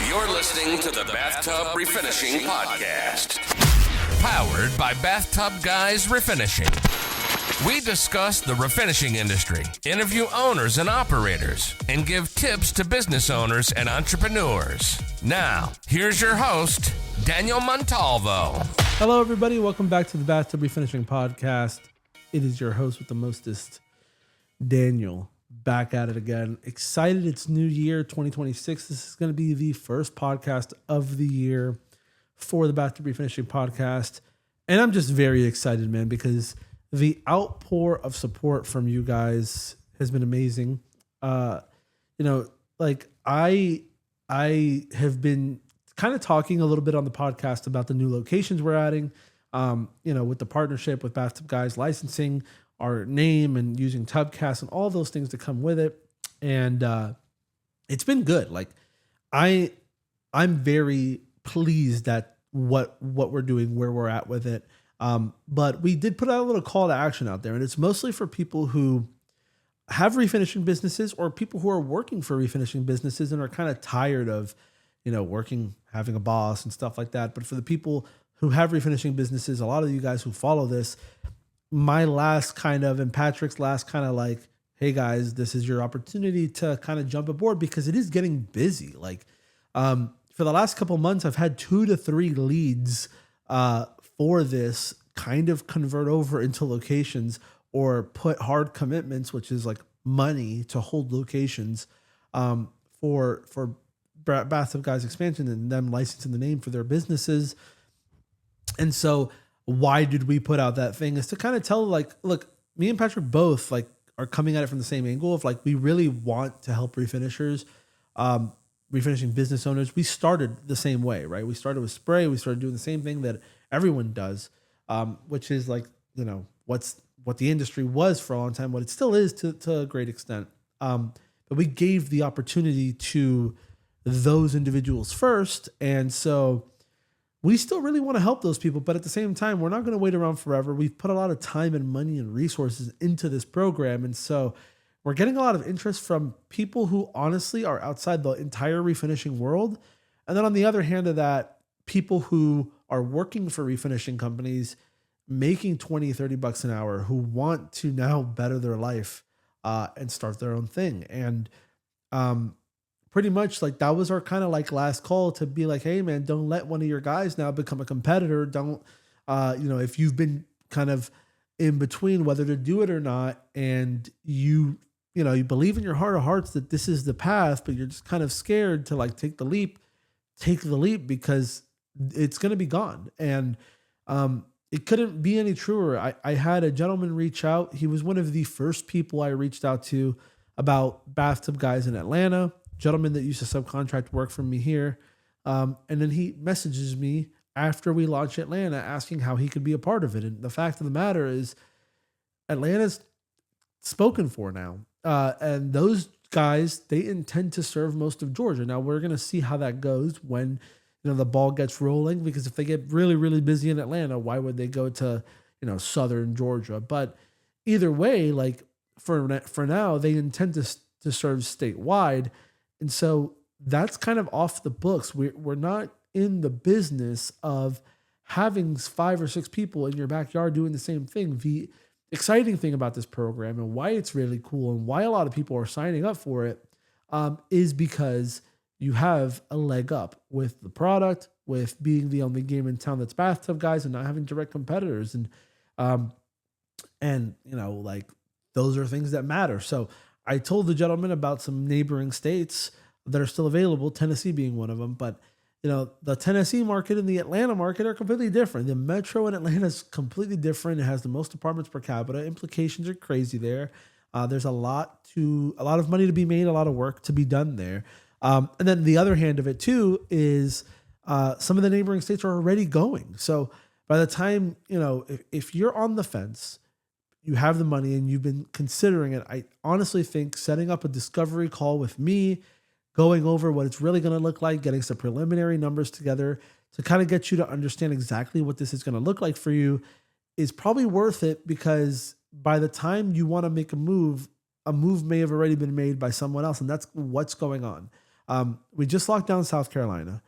You're listening to the Bathtub Refinishing Podcast. Powered by BathTubGuys Refinishing. We discuss the refinishing industry, interview owners and operators, and give tips to business owners and entrepreneurs. Now, here's your host, Daniel Montalvo. Hello, everybody. Welcome back to the Bathtub Refinishing Podcast. It is your host with the mostest, Daniel, back at it again. Excited. It's New Year 2026. This is going to be the first podcast of the year for the Bathtub Refinishing Podcast. And I'm just very excited, man, because the outpour of support from you guys has been amazing. I have been kind of talking a little bit on the podcast about the new locations we're adding, with the partnership with BathTubGuys licensing our name and using Tubcast and all those things that come with it. And it's been good. Like I'm very pleased at what we're doing, where we're at with it. But we did put out a little call to action out there, and it's mostly for people who have refinishing businesses or people who are working for refinishing businesses and are kind of tired of, working, having a boss and stuff like that. But for the people who have refinishing businesses, a lot of you guys who follow this, my last kind of, and Patrick's last kind of like, hey guys, this is your opportunity to kind of jump aboard because it is getting busy. Like, for the last couple months, I've had 2 to 3 leads, for this kind of convert over into locations or put hard commitments, which is like money to hold locations, for BTG Expansion and them licensing the name for their businesses. And so why did we put out that thing is to kind of tell, like, look, me and Patrick both like are coming at it from the same angle of like, we really want to help refinishers, refinishing business owners. We started the same way, right? We started with spray. We started doing the same thing that everyone does, which is like, what the industry was for a long time, what it still is to a great extent. But we gave the opportunity to those individuals first. And so we still really want to help those people, but at the same time, we're not going to wait around forever. We've put a lot of time and money and resources into this program. And so we're getting a lot of interest from people who honestly are outside the entire refinishing world. And then on the other hand of that, people who are working for refinishing companies, making $20-$30 an hour, who want to now better their life and start their own thing. And pretty much like that was our kind of like last call to be like, hey man, don't let one of your guys now become a competitor. Don't, if you've been kind of in between whether to do it or not, and you believe in your heart of hearts that this is the path, but you're just kind of scared to like take the leap because it's going to be gone. And it couldn't be any truer. I had a gentleman reach out. He was one of the first people I reached out to about BathTubGuys in Atlanta, gentleman that used to subcontract work for me here. And then he messages me after we launched Atlanta asking how he could be a part of it. And the fact of the matter is Atlanta's spoken for now. And those guys, they intend to serve most of Georgia. Now we're going to see how that goes when, the ball gets rolling, because if they get really, really busy in Atlanta, why would they go to, Southern Georgia? But either way, like for now, they intend to serve statewide. And so that's kind of off the books. We're not in the business of having 5 or 6 people in your backyard doing the same thing. The exciting thing about this program and why it's really cool and why a lot of people are signing up for it is because you have a leg up with the product, with being the only game in town that's BathTubGuys and not having direct competitors. And those are things that matter. So I told the gentleman about some neighboring states that are still available, Tennessee being one of them. But, the Tennessee market and the Atlanta market are completely different. The metro in Atlanta is completely different. It has the most apartments per capita. Implications are crazy there. There's a lot of money to be made, a lot of work to be done there. And then the other hand of it too is some of the neighboring states are already going. So by the time, if you're on the fence, you have the money and you've been considering it, I honestly think setting up a discovery call with me, going over what it's really going to look like, getting some preliminary numbers together to kind of get you to understand exactly what this is going to look like for you is probably worth it, because by the time you want to make a move may have already been made by someone else. And that's what's going on. We just locked down South Carolina.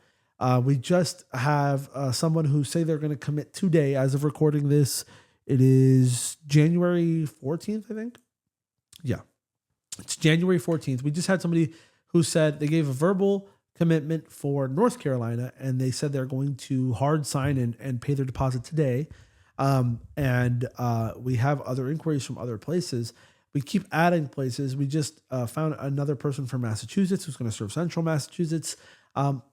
We just have someone who say they're going to commit today. As of recording this, it is January 14th, I think. Yeah, it's January 14th. We just had somebody who said they gave a verbal commitment for North Carolina, and they said they're going to hard sign and pay their deposit today. And we have other inquiries from other places. We keep adding places. We just found another person from Massachusetts who's going to serve Central Massachusetts.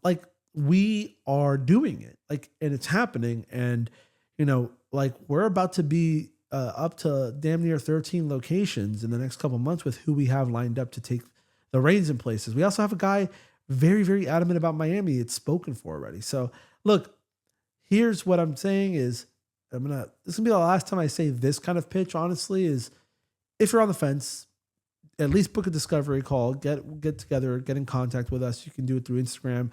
Like, we are doing it, like, and it's happening. And, you know, like, we're about to be up to damn near 13 locations in the next couple of months with who we have lined up to take the reins in places. We also have a guy very, very adamant about Miami. It's spoken for already. So look, here's what I'm saying is this is gonna be the last time I say this kind of pitch, honestly, is if you're on the fence, at least book a discovery call, get together, get in contact with us. You can do it through Instagram.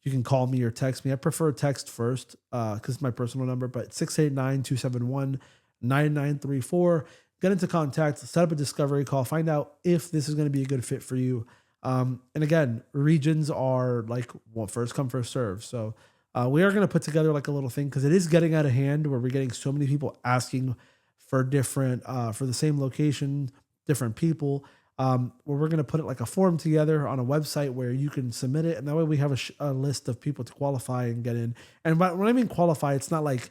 You can call me or text me. I prefer text first because it's my personal number, but 689-271-9934. Get into contact, set up a discovery call, find out if this is going to be a good fit for you. And again, regions are like, well, first come, first serve. So we are going to put together like a little thing because it is getting out of hand where we're getting so many people asking for different, for the same location, different people. Where we're going to put it like a form together on a website where you can submit it. And that way we have a list of people to qualify and get in. And when I mean qualify, it's not like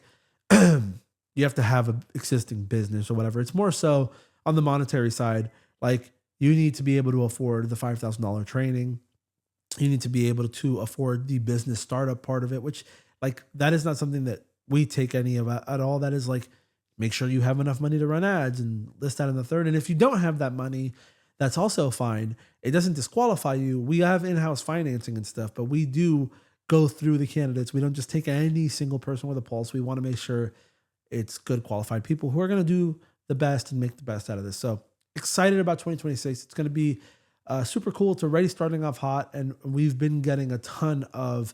you have to have an existing business or whatever. It's more so on the monetary side. Like, you need to be able to afford the $5,000 training. You need to be able to afford the business startup part of it, which, like, that is not something that we take any of at all. That is like, make sure you have enough money to run ads and list that in the third. And if you don't have that money, that's also fine. It doesn't disqualify you. We have in-house financing and stuff, but we do go through the candidates. We don't just take any single person with a pulse. We want to make sure it's good qualified people who are going to do the best and make the best out of this. So excited about 2026. It's going to be super cool. It's already starting off hot, and we've been getting a ton of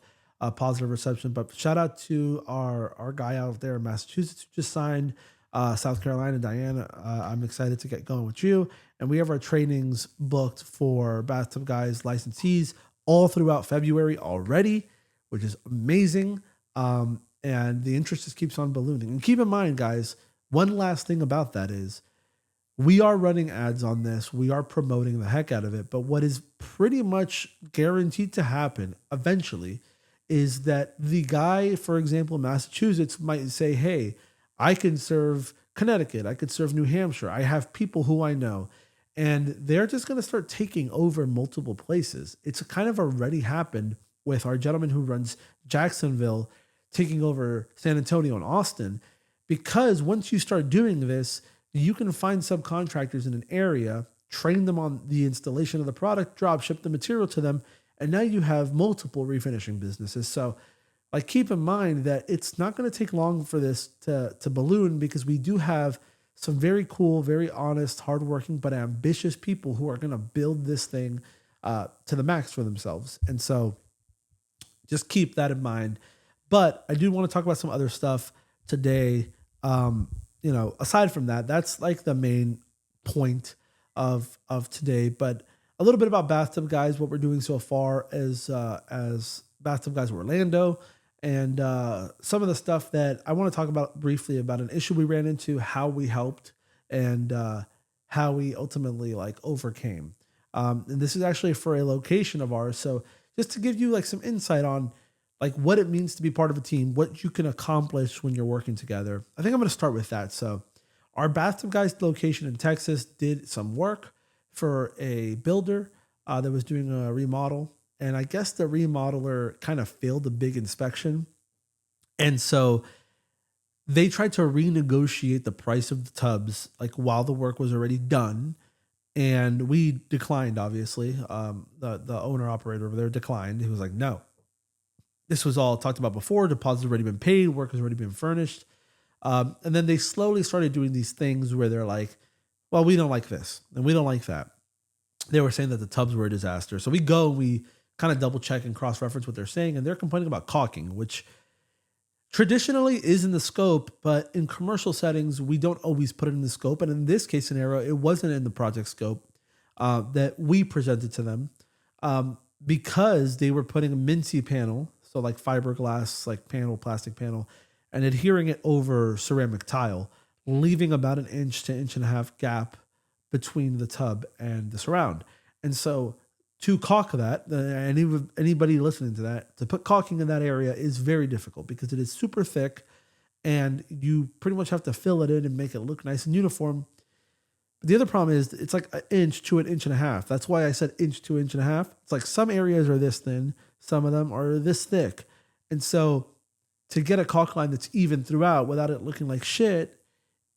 positive reception. But shout out to our guy out there in Massachusetts who just signed. South Carolina, Diana, I'm excited to get going with you. And we have our trainings booked for BathTubGuys licensees all throughout February already, which is amazing. And the interest just keeps on ballooning. And keep in mind, guys, one last thing about that is we are running ads on this. We are promoting the heck out of it. But what is pretty much guaranteed to happen eventually is that the guy, for example, in Massachusetts might say, hey, I can serve Connecticut. I could serve New Hampshire. I have people who I know. And they're just going to start taking over multiple places. It's kind of already happened with our gentleman who runs Jacksonville taking over San Antonio and Austin. Because once you start doing this, you can find subcontractors in an area, train them on the installation of the product, drop ship the material to them, and now you have multiple refinishing businesses. So, like, keep in mind that it's not going to take long for this to balloon, because we do have some very cool, very honest, hardworking, but ambitious people who are going to build this thing to the max for themselves. And so just keep that in mind. But I do want to talk about some other stuff today. Aside from that, that's like the main point of today. But a little bit about BathTubGuys, what we're doing so far as BathTubGuys Orlando. And some of the stuff that I want to talk about briefly about an issue we ran into, how we helped, and how we ultimately overcame. And this is actually for a location of ours. So just to give you some insight on what it means to be part of a team, what you can accomplish when you're working together. I think I'm going to start with that. So our BathTubGuys location in Texas did some work for a builder that was doing a remodel. And I guess the remodeler kind of failed a big inspection. And so they tried to renegotiate the price of the tubs while the work was already done. And we declined, obviously. The owner operator over there declined. He was like, no. This was all talked about before. Deposits already been paid. Work has already been furnished. And then they slowly started doing these things where they're like, well, we don't like this and we don't like that. They were saying that the tubs were a disaster. So we kind of double check and cross-reference what they're saying. And they're complaining about caulking, which traditionally is in the scope, but in commercial settings, we don't always put it in the scope. And in this case scenario, it wasn't in the project scope that we presented to them. because they were putting a mincy panel, so like fiberglass, like panel, plastic panel, and adhering it over ceramic tile, leaving about an inch to inch and a half gap between the tub and the surround. And so to caulk that, anybody listening to that, to put caulking in that area is very difficult because it is super thick and you pretty much have to fill it in and make it look nice and uniform. But the other problem is it's like an inch to an inch and a half. That's why I said inch to inch and a half. It's like some areas are this thin, some of them are this thick. And so to get a caulk line that's even throughout without it looking like shit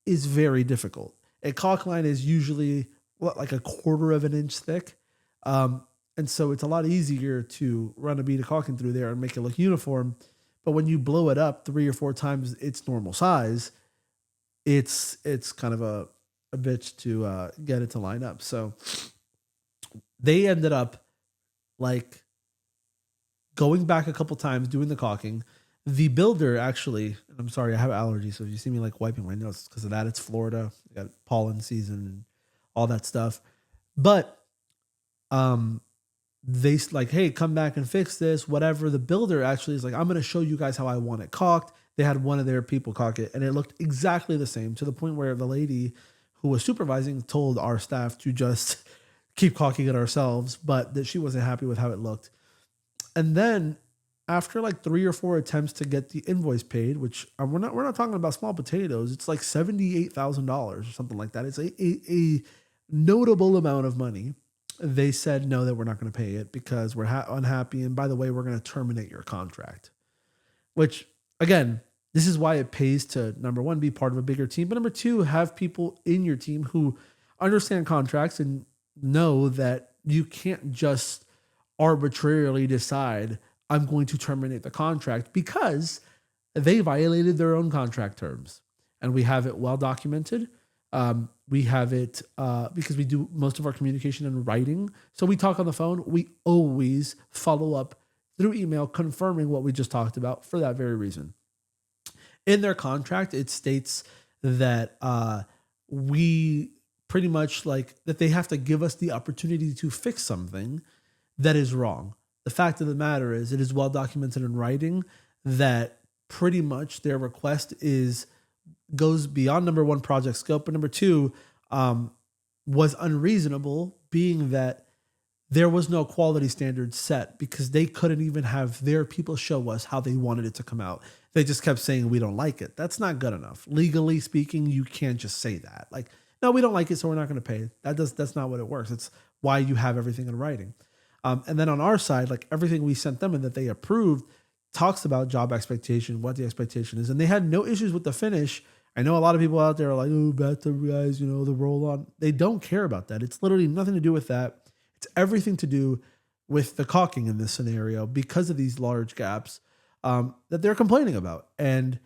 is very difficult. A caulk line is usually like a quarter of an inch thick. And so it's a lot easier to run a bead of caulking through there and make it look uniform. But when you blow it up 3 or 4 times its normal size, it's kind of a bitch to get it to line up. So they ended up like going back a couple times doing the caulking. The builder actually, and I'm sorry, I have allergies, so if you see me like wiping my nose because of that, it's Florida. You got pollen season and all that stuff. But they like, hey, come back and fix this, whatever. The builder actually is like, I'm going to show you guys how I want it caulked. They had one of their people caulk it, and it looked exactly the same, to the point where the lady who was supervising told our staff to just keep caulking it ourselves, but that she wasn't happy with how it looked. And then after like 3 or 4 attempts to get the invoice paid, which we're not talking about small potatoes, it's like $78,000 or something like that. It's a notable amount of money. They said, no, that we're not going to pay it because we're unhappy. And by the way, we're going to terminate your contract, which again, this is why it pays to, number one, be part of a bigger team. But number two, have people in your team who understand contracts and know that you can't just arbitrarily decide I'm going to terminate the contract because they violated their own contract terms. And we have it well documented. We have it because we do most of our communication in writing. So we talk on the phone. We always follow up through email confirming what we just talked about for that very reason. In their contract, it states that we pretty much like that they have to give us the opportunity to fix something that is wrong. The fact of the matter is it is well documented in writing that pretty much their request goes beyond, number one, project scope, but number two, was unreasonable, being that there was no quality standard set because they couldn't even have their people show us how they wanted it to come out. They just kept saying, we don't like it. That's not good enough. Legally speaking, you can't just say that. Like, no, we don't like it, so we're not going to pay. That's not what it works. It's why you have everything in writing. And then on our side, like everything we sent them and that they approved talks about job expectation, what the expectation is. And they had no issues with the finish. I know a lot of people out there are like, oh, BathTubGuys, the roll on. They don't care about that. It's literally nothing to do with that. It's everything to do with the caulking in this scenario because of these large gaps that they're complaining about. And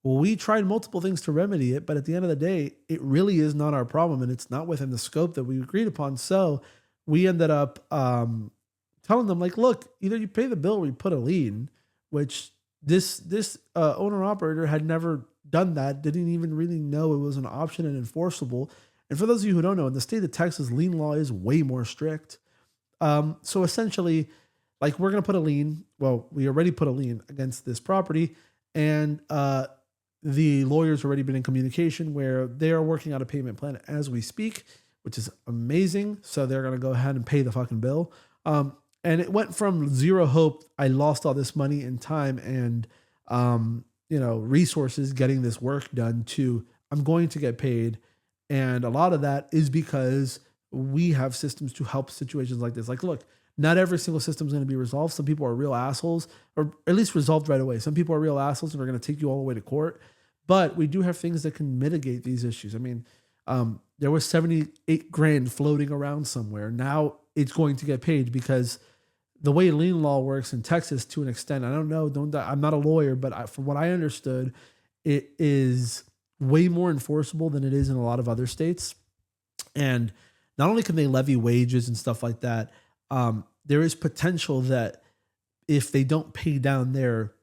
we tried multiple things to remedy it, but at the end of the day, it really is not our problem and it's not within the scope that we agreed upon. So we ended up telling them, like, look, either you pay the bill or you put a lien, which this owner-operator had never done that, didn't even really know it was an option and enforceable. And for those of you who don't know, in the state of Texas, lien law is way more strict. So essentially, like, we're going to put a lien. Well, we already put a lien against this property, and the lawyer's already been in communication where they are working out a payment plan as we speak, which is amazing. So they're going to go ahead and pay the fucking bill. And it went from zero hope, I lost all this money and time and resources getting this work done, to I'm going to get paid. And a lot of that is because we have systems to help situations like this. Like, look, not every single system is going to be resolved. Some people are real assholes, or at least resolved right away. Some people are real assholes and are going to take you all the way to court. But we do have things that can mitigate these issues. I mean, there was $78,000 floating around somewhere. Now it's going to get paid because the way lien law works in Texas, to an extent, I don't know. I'm not a lawyer, but from what I understood, it is way more enforceable than it is in a lot of other states. And not only can they levy wages and stuff like that, there is potential that if they don't pay down their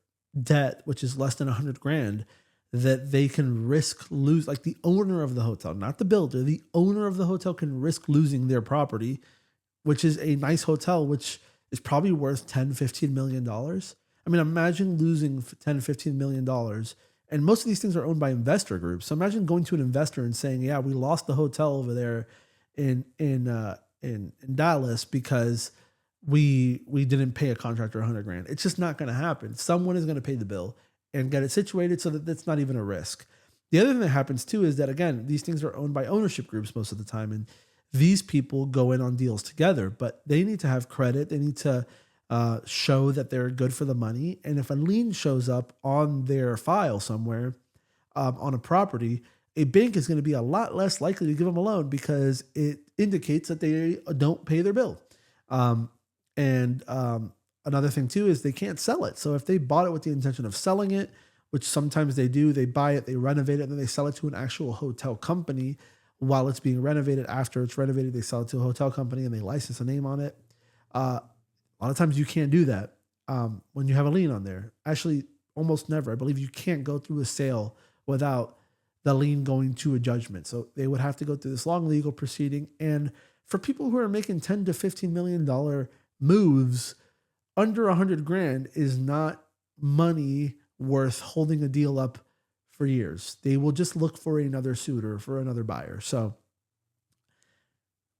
debt, which is less than $100,000, that they can lose, like the owner of the hotel, not the builder, the owner of the hotel can risk losing their property, which is a nice hotel, which is probably worth 10, $15 million. I mean, imagine losing 10, $15 million. And most of these things are owned by investor groups. So imagine going to an investor and saying, yeah, we lost the hotel over there in Dallas because we didn't pay a contractor $100,000. It's just not going to happen. Someone is going to pay the bill and get it situated so that that's not even a risk. The other thing that happens too is that, again, these things are owned by ownership groups most of the time. And these people go in on deals together, but they need to have credit. They need to show that they're good for the money. And if a lien shows up on their file somewhere on a property, a bank is going to be a lot less likely to give them a loan because it indicates that they don't pay their bill. Another thing too is they can't sell it. So if they bought it with the intention of selling it, which sometimes they do, they buy it, they renovate it, and then they sell it to an actual hotel company while it's being renovated. After it's renovated, they sell it to a hotel company and they license a name on it. A lot of times you can't do that when you have a lien on there. Actually, almost never. I believe you can't go through a sale without the lien going to a judgment. So they would have to go through this long legal proceeding. And for people who are making $10 to $15 million moves, under $100,000 is not money worth holding a deal up for years. They will just look for another suitor, for another buyer. So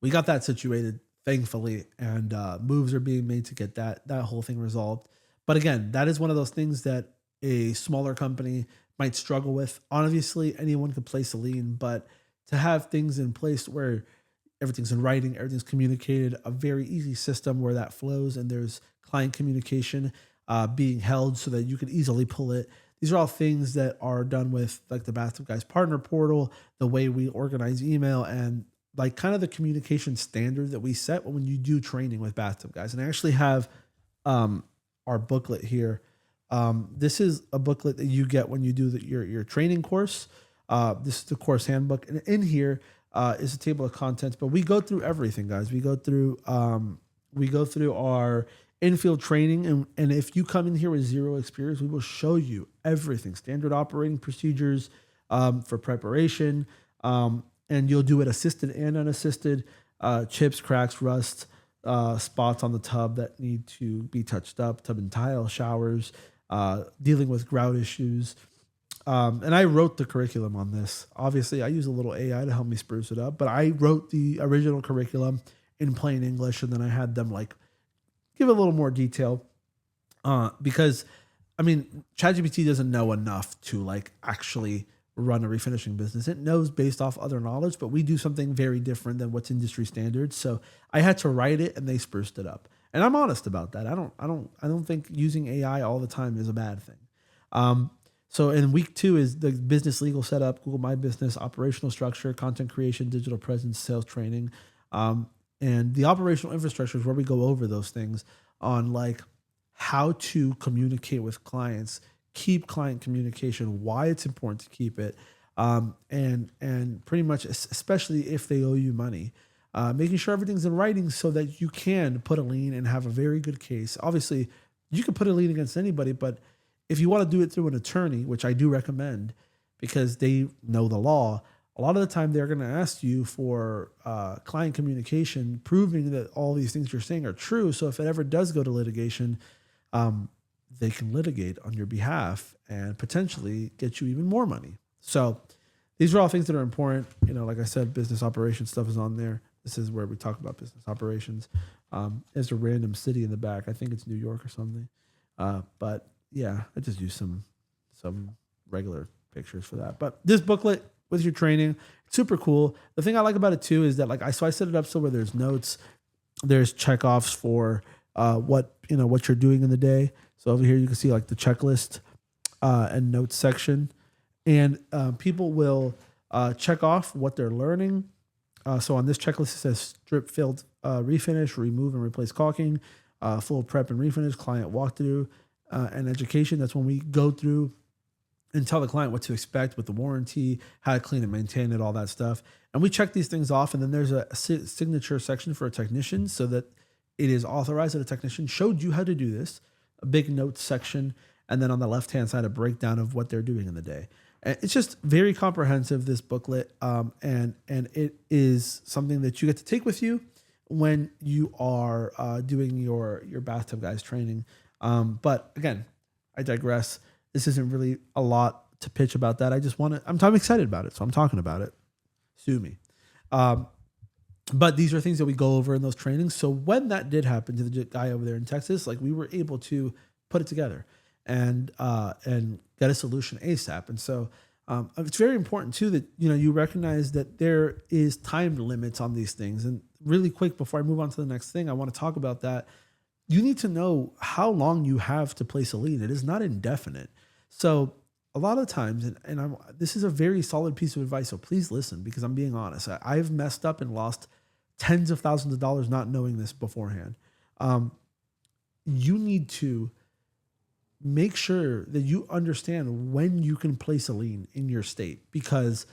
we got that situated, thankfully, and moves are being made to get that whole thing resolved. But again, that is one of those things that a smaller company might struggle with. Obviously, anyone could place a lien, but to have things in place where everything's in writing, everything's communicated, a very easy system where that flows and there's client communication being held so that you can easily pull it. These are all things that are done with like the BathTubGuys partner portal, the way we organize email, and like kind of the communication standard that we set when you do training with BathTubGuys. And I actually have our booklet here. This is a booklet that you get when you do your training course. This is the course handbook, and in here is a table of contents. But we go through everything, guys. We go through our in-field training, and if you come in here with zero experience, we will show you everything, standard operating procedures for preparation, and you'll do it assisted and unassisted, chips, cracks, rust, spots on the tub that need to be touched up, tub and tile, showers, dealing with grout issues. And I wrote the curriculum on this. Obviously, I use a little AI to help me spruce it up, but I wrote the original curriculum in plain English, and then I had them like give a little more detail because, I mean, ChatGPT doesn't know enough to like actually run a refinishing business. It knows based off other knowledge, but we do something very different than what's industry standard. So I had to write it, and they spruced it up. And I'm honest about that. I don't think using AI all the time is a bad thing. So in week 2 is the business legal setup, Google My Business, operational structure, content creation, digital presence, sales training. And the operational infrastructure is where we go over those things on like how to communicate with clients, keep client communication, why it's important to keep it, and pretty much, especially if they owe you money, making sure everything's in writing so that you can put a lien and have a very good case. Obviously, you can put a lien against anybody, but if you want to do it through an attorney, which I do recommend because they know the law, a lot of the time they're going to ask you for client communication, proving that all these things you're saying are true. So if it ever does go to litigation, they can litigate on your behalf and potentially get you even more money. So these are all things that are important. You know, like I said, business operations stuff is on there. This is where we talk about business operations. There's a random city in the back. I think it's New York or something. But yeah, I just use some regular pictures for that. But this booklet with your training, it's super cool. The thing I like about it too is that I set it up so where there's notes, there's checkoffs for what you're doing in the day. So over here you can see like the checklist and notes section, and people will check off what they're learning. So on this checklist it says strip, filled, refinish, remove and replace caulking, full prep and refinish, client walkthrough, and education. That's when we go through and tell the client what to expect with the warranty, how to clean and maintain it, all that stuff. And we check these things off. And then there's a signature section for a technician so that it is authorized that a technician showed you how to do this, a big notes section. And then on the left-hand side, a breakdown of what they're doing in the day. And it's just very comprehensive, this booklet. And it is something that you get to take with you when you are doing your bathtub guys training. But again, I digress. This isn't really a lot to pitch about that. I just want to, I'm excited about it. So I'm talking about it. Sue me. But these are things that we go over in those trainings. So when that did happen to the guy over there in Texas, like we were able to put it together and get a solution ASAP. And so it's very important too that, you know, you recognize that there is time limits on these things. And really quick, before I move on to the next thing, I want to talk about that. You need to know how long you have to place a lien. It is not indefinite. So a lot of times, and this is a very solid piece of advice, so please listen, because I'm being honest. I've messed up and lost tens of thousands of dollars not knowing this beforehand. You need to make sure that you understand when you can place a lien in your state, because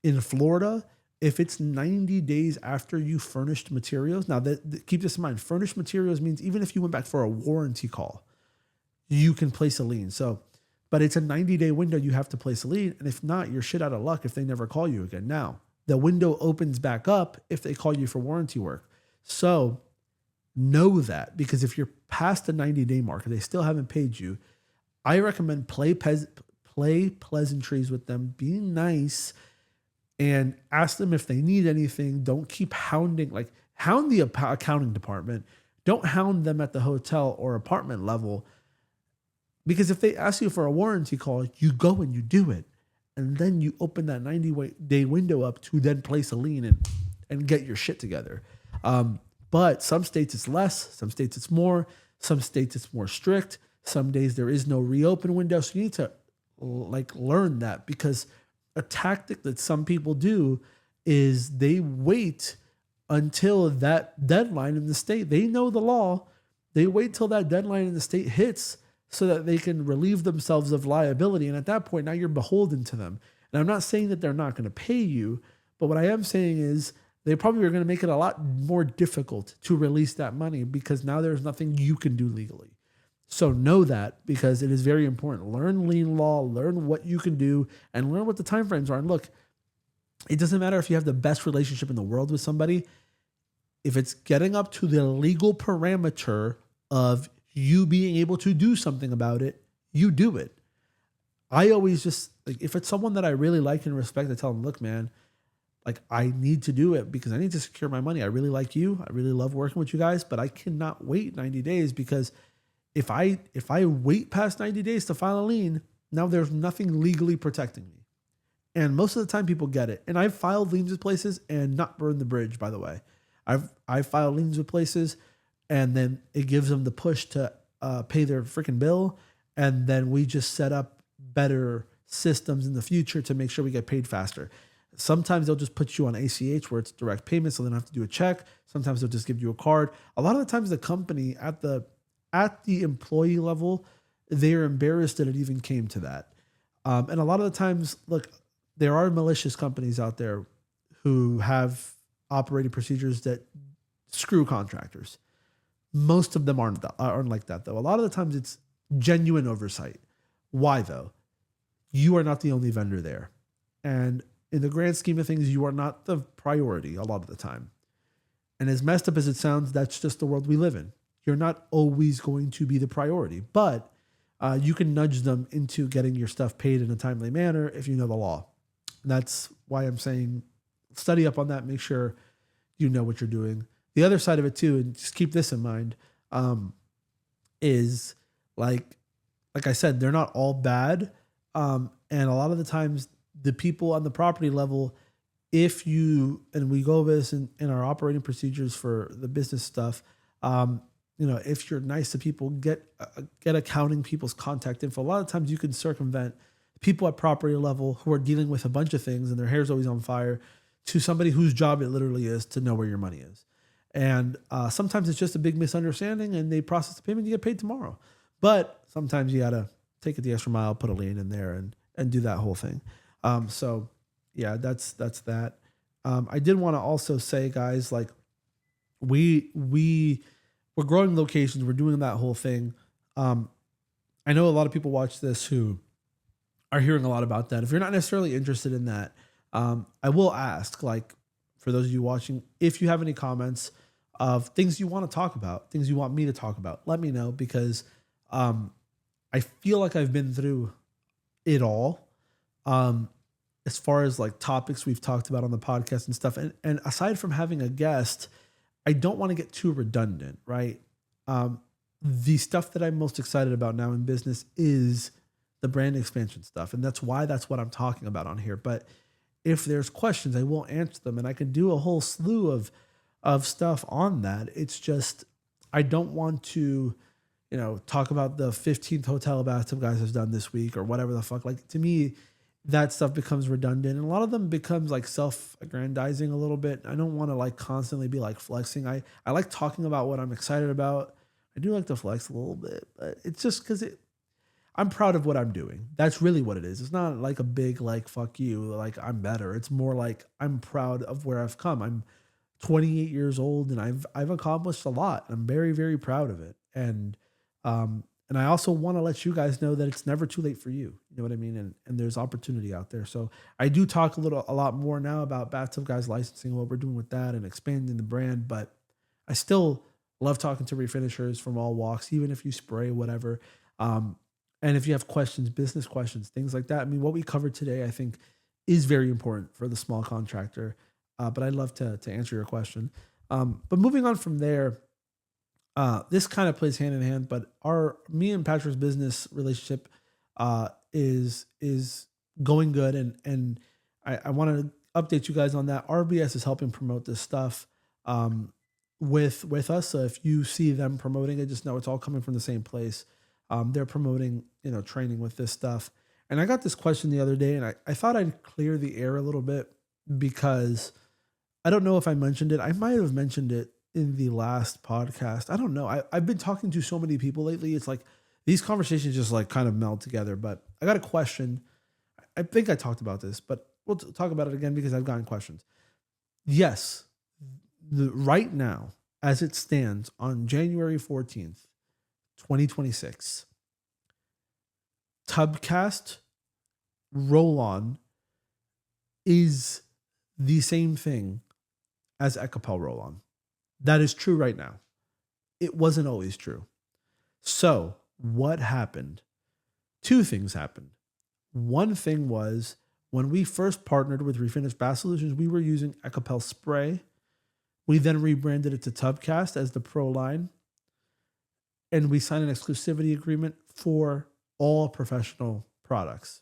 in Florida, if it's 90 days after you furnished materials, now keep this in mind, furnished materials means even if you went back for a warranty call, you can place a lien. So, but it's a 90-day window you have to place a lien. And if not, you're shit out of luck if they never call you again. Now, the window opens back up if they call you for warranty work. So know that, because if you're past the 90-day mark and they still haven't paid you, I recommend play pleasantries with them, be nice, and ask them if they need anything. Don't keep hounding, like hound the accounting department. Don't hound them at the hotel or apartment level, because if they ask you for a warranty call, you go and you do it. And then you open that 90-day window up to then place a lien and get your shit together. But some states it's less, some states it's more, some states it's more strict. Some days there is no reopen window. So you need to like learn that, because a tactic that some people do is they wait until that deadline in the state. They know the law. They wait till that deadline in the state hits so that they can relieve themselves of liability. And at that point, now you're beholden to them. And I'm not saying that they're not going to pay you, but what I am saying is they probably are going to make it a lot more difficult to release that money, because now there's nothing you can do legally. So know that, because it is very important. Learn lien law, learn what you can do, and learn what the timeframes are. And look, it doesn't matter if you have the best relationship in the world with somebody. If it's getting up to the legal parameter of you being able to do something about it, you do it. I always just, like, if it's someone that I really like and respect, I tell them, look, man, like I need to do it because I need to secure my money. I really like you. I really love working with you guys, but I cannot wait 90 days, because if I wait past 90 days to file a lien, now there's nothing legally protecting me. And most of the time people get it. And I've filed liens with places and not burned the bridge, by the way. I've filed liens with places and then it gives them the push to pay their freaking bill. And then we just set up better systems in the future to make sure we get paid faster. Sometimes they'll just put you on ACH where it's direct payment, so they don't have to do a check. Sometimes they'll just give you a card. A lot of the times the company at the employee level, they're embarrassed that it even came to that. And a lot of the times, look, there are malicious companies out there who have operating procedures that screw contractors. Most of them aren't like that, though. A lot of the times it's genuine oversight. Why, though? You are not the only vendor there. And in the grand scheme of things, you are not the priority a lot of the time. And as messed up as it sounds, that's just the world we live in. You're not always going to be the priority, but you can nudge them into getting your stuff paid in a timely manner if you know the law. And that's why I'm saying study up on that. Make sure you know what you're doing. The other side of it too, and just keep this in mind, is like I said, they're not all bad. And a lot of the times the people on the property level, if you, and we go over this in our operating procedures for the business stuff, if you're nice to people, get accounting people's contact info. A lot of times you can circumvent people at property level who are dealing with a bunch of things and their hair's always on fire, to somebody whose job it literally is to know where your money is. And sometimes it's just a big misunderstanding and they process the payment, you get paid tomorrow. But sometimes you got to take it the extra mile, put a lien in there and do that whole thing. So yeah, that's that. I did want to also say, guys, like we're growing locations. We're doing that whole thing. I know a lot of people watch this who are hearing a lot about that. If you're not necessarily interested in that, I will ask, like, for those of you watching, if you have any comments, of things you want to talk about, things you want me to talk about. Let me know, because I feel like I've been through it all. As far as like topics we've talked about on the podcast and stuff. And aside from having a guest, I don't want to get too redundant, right? The stuff that I'm most excited about now in business is the brand expansion stuff. And that's what I'm talking about on here. But if there's questions, I will answer them, and I can do a whole slew of stuff on that. It's just, I don't want to, talk about the 15th hotel BathTubGuys has done this week or whatever the fuck. Like, to me, that stuff becomes redundant, and a lot of them becomes like self-aggrandizing a little bit. I don't want to like constantly be like flexing. I like talking about what I'm excited about. I do like to flex a little bit, but it's just because I'm proud of what I'm doing. That's really what it is. It's not like a big like fuck you, like I'm better. It's more like I'm proud of where I've come. I'm 28 years old and I've accomplished a lot. I'm very, very proud of it. And I also want to let you guys know that it's never too late for you. You know what I mean? And there's opportunity out there. So I do talk a lot more now about BathTubGuys licensing, what we're doing with that and expanding the brand, but I still love talking to refinishers from all walks, even if you spray, whatever. And if you have questions, business questions, things like that. I mean, what we covered today, I think is very important for the small contractor. But I'd love to answer your question. But moving on from there, this kind of plays hand in hand, but me and Patrick's business relationship is going good, and I want to update you guys on that. RBS is helping promote this stuff with us. So if you see them promoting it, just know it's all coming from the same place. They're promoting, training with this stuff. And I got this question the other day, and I thought I'd clear the air a little bit, because I don't know if I mentioned it. I might have mentioned it in the last podcast. I don't know. I've been talking to so many people lately. It's like these conversations just like kind of meld together. But I got a question. I think I talked about this, but we'll talk about it again because I've gotten questions. Yes, right now, as it stands on January 14th, 2026, Tubcast roll-on is the same thing as Ecopel roll-on. That is true right now. It wasn't always true. So what happened? Two things happened. One thing was, when we first partnered with Refinish Bath Solutions, we were using Ecopel spray. We then rebranded it to Tubcast as the Pro line. And we signed an exclusivity agreement for all professional products.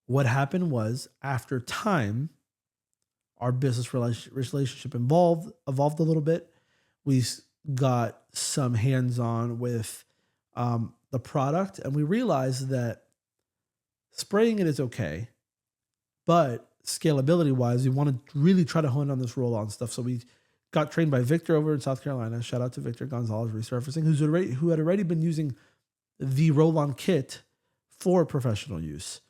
What happened was, after time, our business relationship evolved a little bit. We got some hands-on with the product, and we realized that spraying it is okay, but scalability-wise, we want to really try to hone on this roll-on stuff. So we got trained by Victor over in South Carolina. Shout out to Victor Gonzalez Resurfacing, who had already been using the roll-on kit for professional use.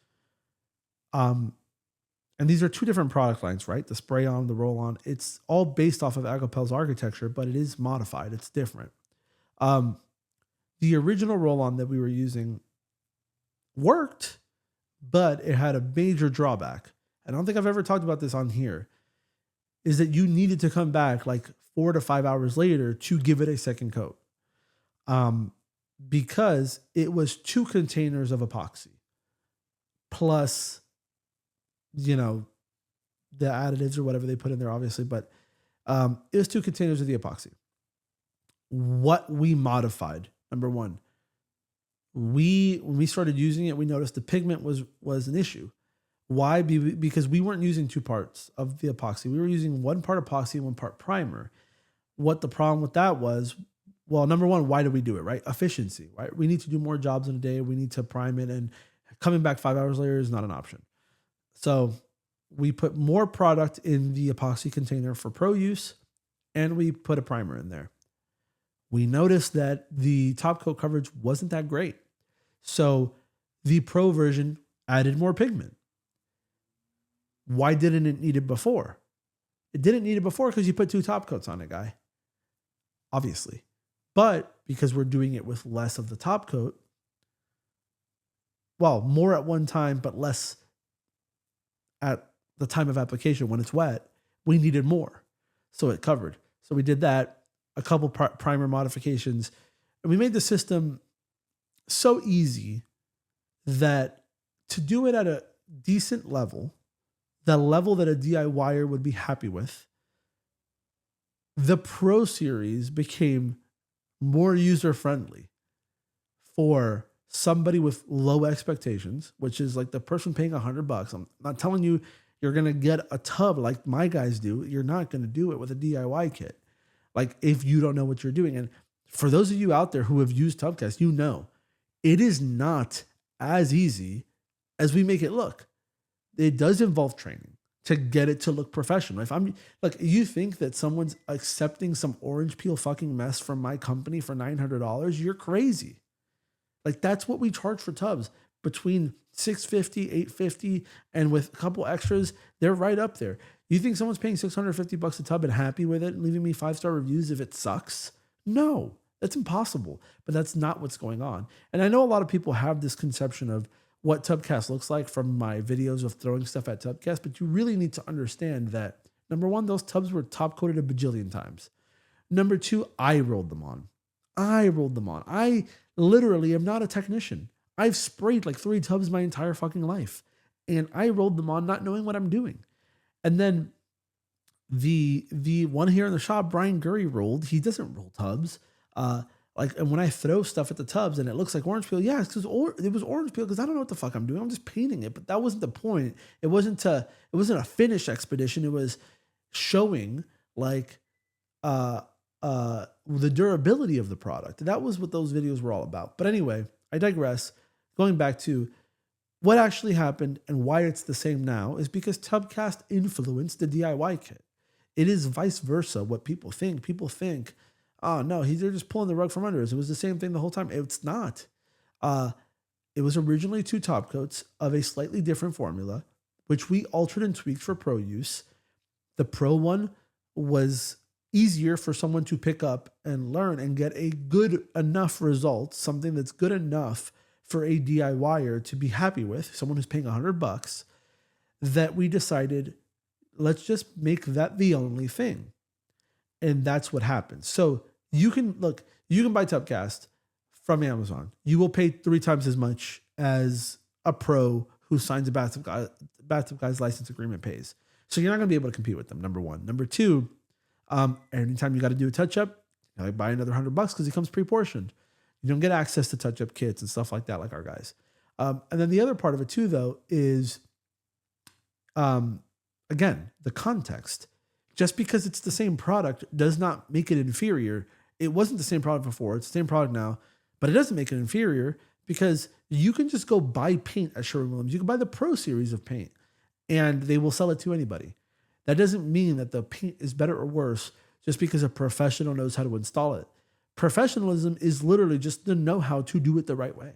And these are two different product lines, right? The spray on, the roll on. It's all based off of Ecopel's architecture, but it is modified. It's different. The original roll on that we were using worked, but it had a major drawback. I don't think I've ever talked about this on here, is that you needed to come back like 4 to 5 hours later to give it a second coat. Because it was 2 containers of epoxy plus, the additives or whatever they put in there, obviously, but it was 2 containers of the epoxy. What we modified, number one, when we started using it, we noticed the pigment was an issue. Why? Because we weren't using 2 parts of the epoxy. We were using 1 part epoxy and 1 part primer. What the problem with that was, well, number one, why do we do it, right? Efficiency, right? We need to do more jobs in a day. We need to prime it, and coming back 5 hours later is not an option. So we put more product in the epoxy container for pro use, and we put a primer in there. We noticed that the top coat coverage wasn't that great. So the pro version added more pigment. Why didn't it need it before? It didn't need it before because you put 2 top coats on it, guy. Obviously. But because we're doing it with less of the top coat, well, more at one time, but less at the time of application when it's wet, we needed more. So it covered. So we did that, a couple primer modifications, and we made the system so easy that to do it at a decent level, the level that a DIYer would be happy with, the Pro Series became more user-friendly for somebody with low expectations, which is like the person paying $100. I'm not telling you you're going to get a tub like my guys do. You're not going to do it with a DIY kit. Like if you don't know what you're doing. And for those of you out there who have used Tubcast, you know, it is not as easy as we make it look. It does involve training to get it to look professional. If I'm like, you think that someone's accepting some orange peel fucking mess from my company for $900, you're crazy. Like that's what we charge for tubs, between $650, $850, and with a couple extras, they're right up there. You think someone's paying $650 a tub and happy with it and leaving me 5-star reviews if it sucks? No, that's impossible. But that's not what's going on. And I know a lot of people have this conception of what Tubcast looks like from my videos of throwing stuff at Tubcast, but you really need to understand that, number one, those tubs were top coated a bajillion times. Number two, I rolled them on. I literally am not a technician. I've sprayed like 3 tubs my entire fucking life, and I rolled them on not knowing what I'm doing. And then the one here in the shop, Brian Gurry rolled. He doesn't roll tubs. And when I throw stuff at the tubs and it looks like orange peel, yeah, it's because it was orange peel because I don't know what the fuck I'm doing. I'm just painting it, but that wasn't the point. It wasn't a finish expedition. It was showing like the durability of the product. That was what those videos were all about. But anyway, I digress. Going back to what actually happened and why it's the same now is because Tubcast influenced the DIY kit. It is vice versa. What people think. People think, oh no, they're just pulling the rug from under us. It was the same thing the whole time. It's not. It was originally 2 top coats of a slightly different formula, which we altered and tweaked for pro use. The pro one was easier for someone to pick up and learn and get a good enough result, something that's good enough for a DIYer to be happy with, someone who's paying $100, that we decided, let's just make that the only thing. And that's what happened. So you can buy Tubcast from Amazon. You will pay 3 times as much as a pro who signs a BathTubGuys license agreement pays. So you're not going to be able to compete with them, number one. Number two, anytime you got to do a touch-up, you buy another $100 because it comes pre-portioned. You don't get access to touch-up kits and stuff like that, like our guys. And then the other part of it too, though, is, again, the context. Just because it's the same product does not make it inferior. It wasn't the same product before. It's the same product now, but it doesn't make it inferior because you can just go buy paint at Sherwin-Williams. You can buy the Pro Series of paint and they will sell it to anybody. That doesn't mean that the paint is better or worse just because a professional knows how to install it. Professionalism is literally just the know-how to do it the right way.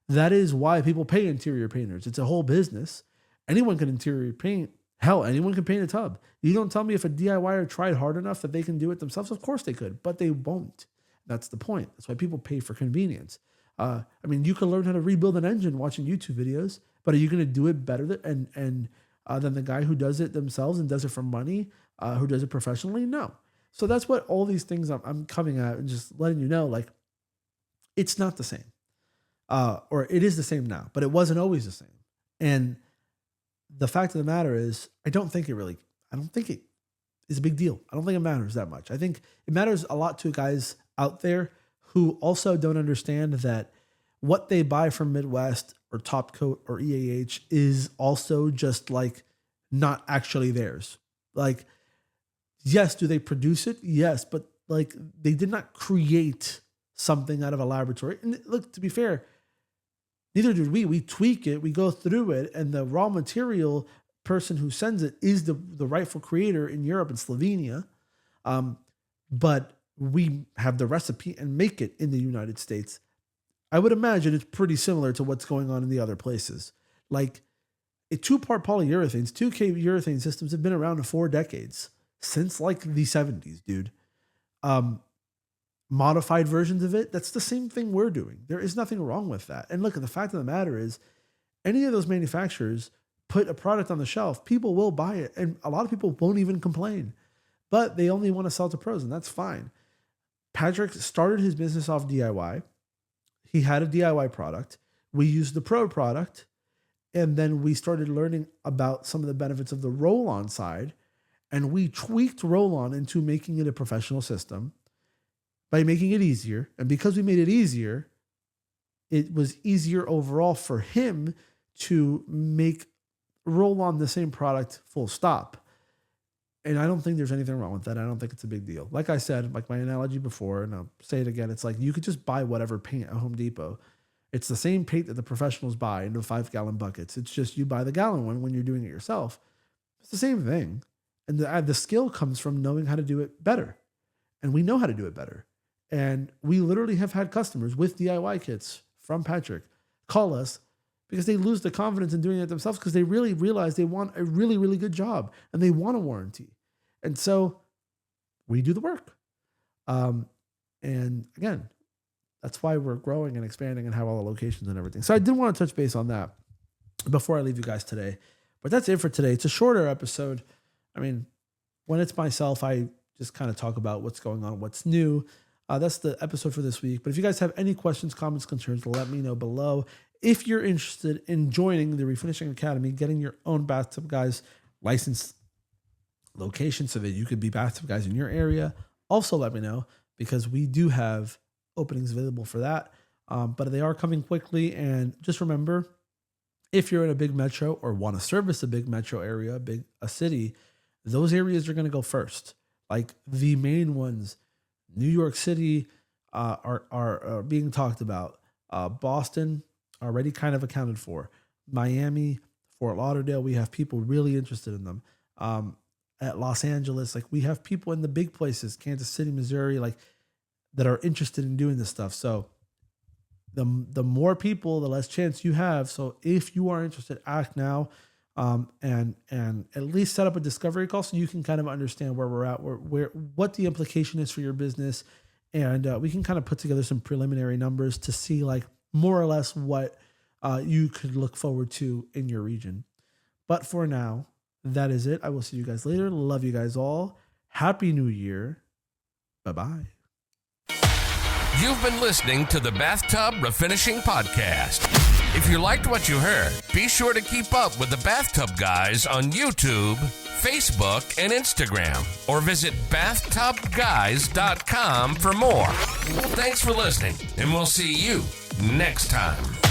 That is why people pay interior painters. It's a whole business. Anyone can interior paint. Hell, anyone can paint a tub. You don't tell me if a DIYer tried hard enough that they can do it themselves. Of course they could, but they won't. That's the point. That's why people pay for convenience. You can learn how to rebuild an engine watching YouTube videos, but are you going to do it better than the guy who does it themselves and does it for money, who does it professionally? No. So that's what all these things I'm coming at and just letting you know, like, it's not the same. Or it is the same now, but it wasn't always the same. And the fact of the matter is, I don't think it is a big deal. I don't think it matters that much. I think it matters a lot to guys out there who also don't understand that what they buy from Midwest or Top Coat or EAH is also just like not actually theirs. Like, yes, do they produce it? Yes, but like they did not create something out of a laboratory. And look, to be fair, neither did we. We tweak it, we go through it, and the raw material person who sends it is the rightful creator in Europe and Slovenia. But we have the recipe and make it in the United States. I would imagine it's pretty similar to what's going on in the other places. Like, 2-part polyurethanes, 2K urethane systems have been around for 4 decades, since like the 70s, dude. Modified versions of it, that's the same thing we're doing. There is nothing wrong with that. And look, the fact of the matter is, any of those manufacturers put a product on the shelf, people will buy it. And a lot of people won't even complain. but they only want to sell to pros, and that's fine. Patrick started his business off DIY. He had a DIY product. We used the pro product, and then we started learning about some of the benefits of the roll-on side, and we tweaked roll-on into making it a professional system by making it easier. And because we made it easier, it was easier overall for him to make roll-on the same product full stop. And I don't think there's anything wrong with that. I don't think it's a big deal. Like I said, like my analogy before, and I'll say it again, it's like you could just buy whatever paint at Home Depot. It's the same paint that the professionals buy into 5-gallon buckets. It's just you buy the gallon one when you're doing it yourself. It's the same thing. And the skill comes from knowing how to do it better. And we know how to do it better. And we literally have had customers with DIY kits from Patrick call us because they lose the confidence in doing it themselves because they really realize they want a really, really good job and they want a warranty. And so we do the work. And again, that's why we're growing and expanding and have all the locations and everything. So I did want to touch base on that before I leave you guys today. But that's it for today. It's a shorter episode. I mean, when it's myself, I just kind of talk about what's going on, what's new. That's the episode for this week. But if you guys have any questions, comments, concerns, let me know below. If you're interested in joining the Refinishing Academy, getting your own Bathtub Guys license location so that you could be Bathtub Guys in your area, also let me know because we do have openings available for that. But they are coming quickly. And just remember, if you're in a big metro or want to service a big metro area, a city, those areas are going to go first. Like the main ones, New York City are being talked about. Boston already kind of accounted for. Miami, Fort Lauderdale, we have people really interested in them. At Los Angeles, like we have people in the big places, Kansas City, Missouri, like that are interested in doing this stuff. So the more people, the less chance you have. So if you are interested, act now, and at least set up a discovery call so you can kind of understand where we're at, what the implication is for your business, and we can kind of put together some preliminary numbers to see like more or less what you could look forward to in your region. But for now, that is it. I will see you guys later. Love you guys all. Happy New Year. Bye-bye. You've been listening to the Bathtub Refinishing Podcast. If you liked what you heard, be sure to keep up with the Bathtub Guys on YouTube, Facebook, and Instagram, or visit BathTubGuys.com for more. Thanks for listening, and we'll see you next time.